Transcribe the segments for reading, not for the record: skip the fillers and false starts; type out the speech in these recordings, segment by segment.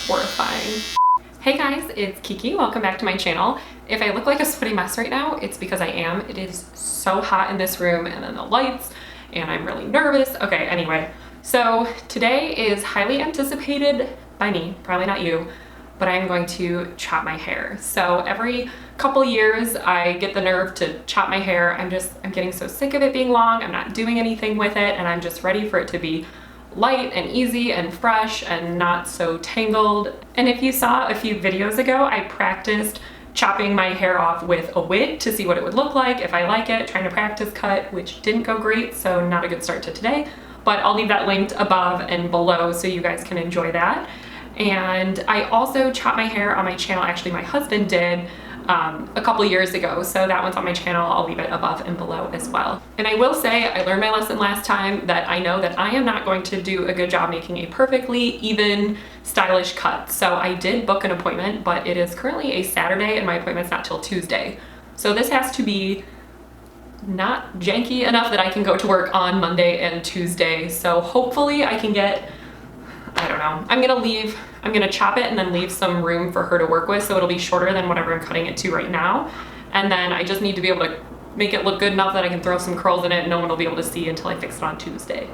that's horrifying. Hey guys, it's Kiki. Welcome back to my channel. If I look like a sweaty mess right now, it's because I am. It is so hot in this room, and then the lights, and I'm really nervous. Okay, anyway. So today is highly anticipated by me, probably not you, but I'm going to chop my hair. So every couple years I get the nerve to chop my hair. I'm getting so sick of it being long. I'm not doing anything with it, and I'm just ready for it to be light and easy and fresh and not so tangled. And if you saw a few videos ago, I practiced chopping my hair off with a wig to see what it would look like if I like it, trying to practice cut, which didn't go great, so not a good start to today. But I'll leave that linked above and below so you guys can enjoy that. And I also chopped my hair on my channel. Actually, my husband did a couple years ago, so that one's on my channel. I'll leave it above and below as well. And I will say I learned my lesson last time that I know that I am not going to do a good job making a perfectly even stylish cut. So I did book an appointment, but it is currently a Saturday and my appointment's not till Tuesday. So this has to be not janky enough that I can go to work on Monday and Tuesday. So hopefully I can get, I don't know, I'm gonna chop it and then leave some room for her to work with, so it'll be shorter than whatever I'm cutting it to right now. And then I just need to be able to make it look good enough that I can throw some curls in it and no one will be able to see until I fix it on Tuesday.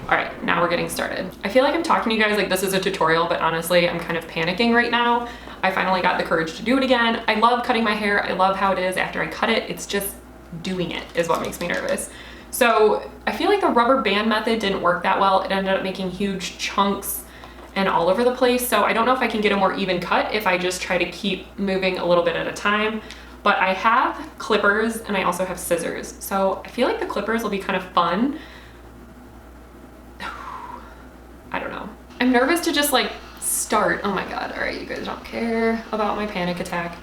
All right, now we're getting started. I feel like I'm talking to you guys like this is a tutorial, but honestly, I'm kind of panicking right now. I finally got the courage to do it again. I love cutting my hair. I love how it is after I cut it. It's just doing it is what makes me nervous. So I feel like the rubber band method didn't work that well. It ended up making huge chunks and all over the place. So I don't know if I can get a more even cut if I just try to keep moving a little bit at a time. But I have clippers and I also have scissors. So I feel like the clippers will be kind of fun. I don't know. I'm nervous to just like start. Oh my God. All right, you guys don't care about my panic attack.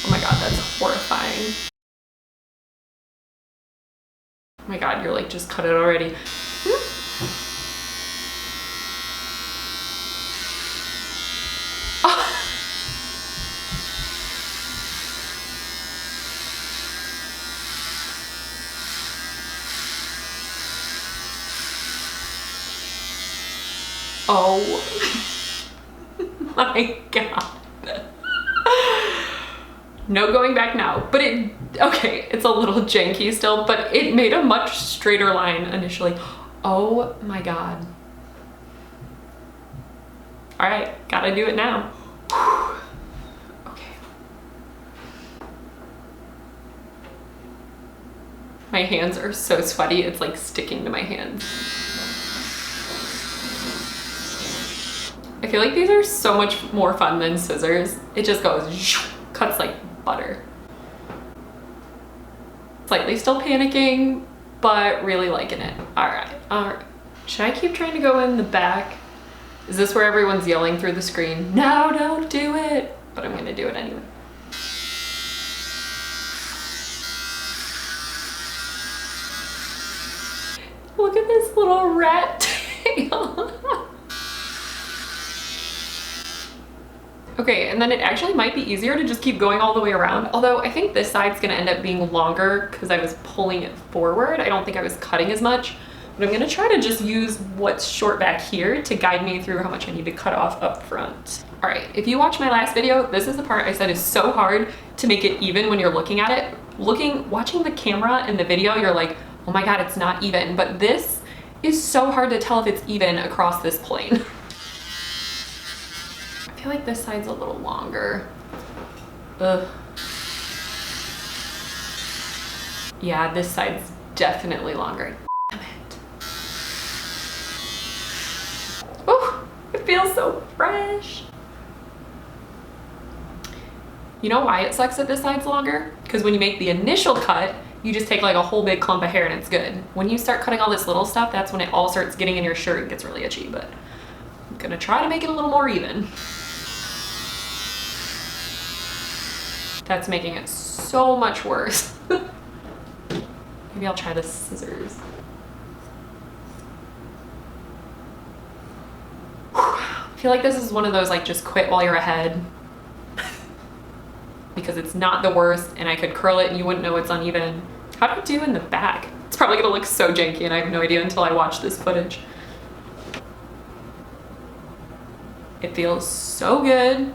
Oh my God, that's horrifying. Oh my God, you're like, just cut it already. Oh my God. No going back now, but okay, it's a little janky still, but it made a much straighter line initially. Oh my God. All right, gotta do it now. Okay. My hands are so sweaty, it's like sticking to my hands. I feel like these are so much more fun than scissors. It just goes, cuts like butter. Slightly still panicking, but really liking it. All right. Should I keep trying to go in the back? Is this where everyone's yelling through the screen? No, don't do it. But I'm gonna do it anyway. Look at this little rat tail. Okay, and then it actually might be easier to just keep going all the way around. Although I think this side's gonna end up being longer because I was pulling it forward. I don't think I was cutting as much, but I'm gonna try to just use what's short back here to guide me through how much I need to cut off up front. All right, if you watch my last video, this is the part I said is so hard to make it even when you're looking at it. Watching the camera and the video, you're like, oh my God, it's not even. But this is so hard to tell if it's even across this plane. I feel like this side's a little longer. Ugh. Yeah, this side's definitely longer. Damn it. Oh, it feels so fresh. You know why it sucks that this side's longer? Because when you make the initial cut, you just take like a whole big clump of hair and it's good. When you start cutting all this little stuff, that's when it all starts getting in your shirt and gets really itchy, but I'm gonna try to make it a little more even. That's making it so much worse. Maybe I'll try the scissors. I feel like this is one of those like just quit while you're ahead. Because it's not the worst and I could curl it and you wouldn't know it's uneven. How do I do in the back? It's probably gonna look so janky and I have no idea until I watch this footage. It feels so good,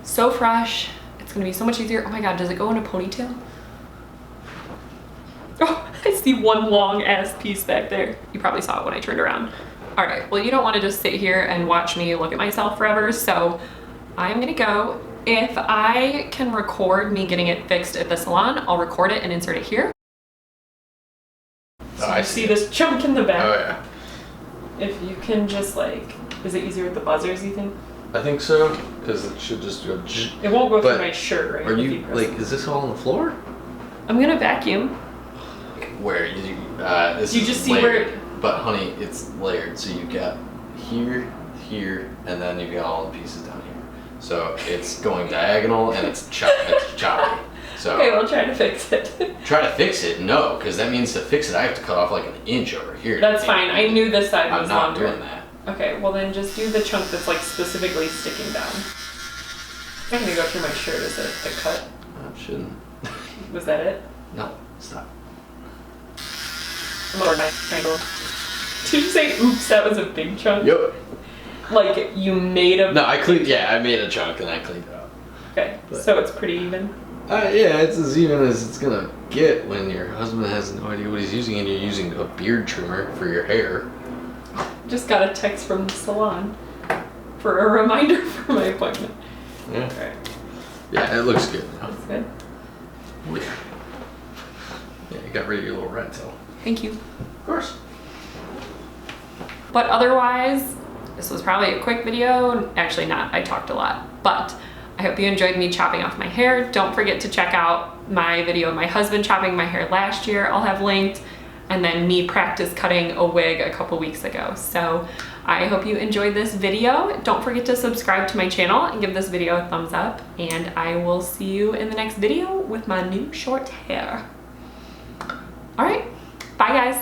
so fresh. It's gonna be so much easier. Oh my God, does it go in a ponytail? Oh, I see one long ass piece back there. You probably saw it when I turned around. All right, well, you don't wanna just sit here and watch me look at myself forever, so I'm gonna go. If I can record me getting it fixed at the salon, I'll record it and insert it here. So I see this chunk in the back. Oh yeah. If you can just like, is it easier with the buzzers, you think? I think so, because it should just go. It won't go through my shirt, right? Are you like? Is this all on the floor? I'm gonna vacuum. Where you? This you is just see layered. where. But honey, it's layered. So you got here, here, and then you got all the pieces down here. So it's going diagonal and it's choppy. So Okay, we'll try to fix it. Try to fix it? No, because that means to fix it, I have to cut off like an inch over here. That's fine. I knew this side was I'm not longer. doing that. Okay, well then just do the chunk that's like specifically sticking down. I'm gonna go through my shirt. Is it the cut? I shouldn't. Was that it? No, stop. Or my triangle. Did you say, oops, that was a big chunk? Yep. Like you made a... No, I cleaned, yeah, I made a chunk and I cleaned it up. Okay, But, so it's pretty even? Yeah, it's as even as it's gonna get when your husband has no idea what he's using and you're using a beard trimmer for your hair. Just got a text from the salon for a reminder for my appointment. Yeah. Alright. Yeah, it looks good now. That's good. Yeah. Yeah, you got rid of your little rat tail. Thank you. Of course. But otherwise, this was probably a quick video. Actually not, I talked a lot. But I hope you enjoyed me chopping off my hair. Don't forget to check out my video of my husband chopping my hair last year. I'll have linked. And then me practice cutting a wig a couple weeks ago. So I hope you enjoyed this video. Don't forget to subscribe to my channel and give this video a thumbs up. And I will see you in the next video with my new short hair. All right, bye guys.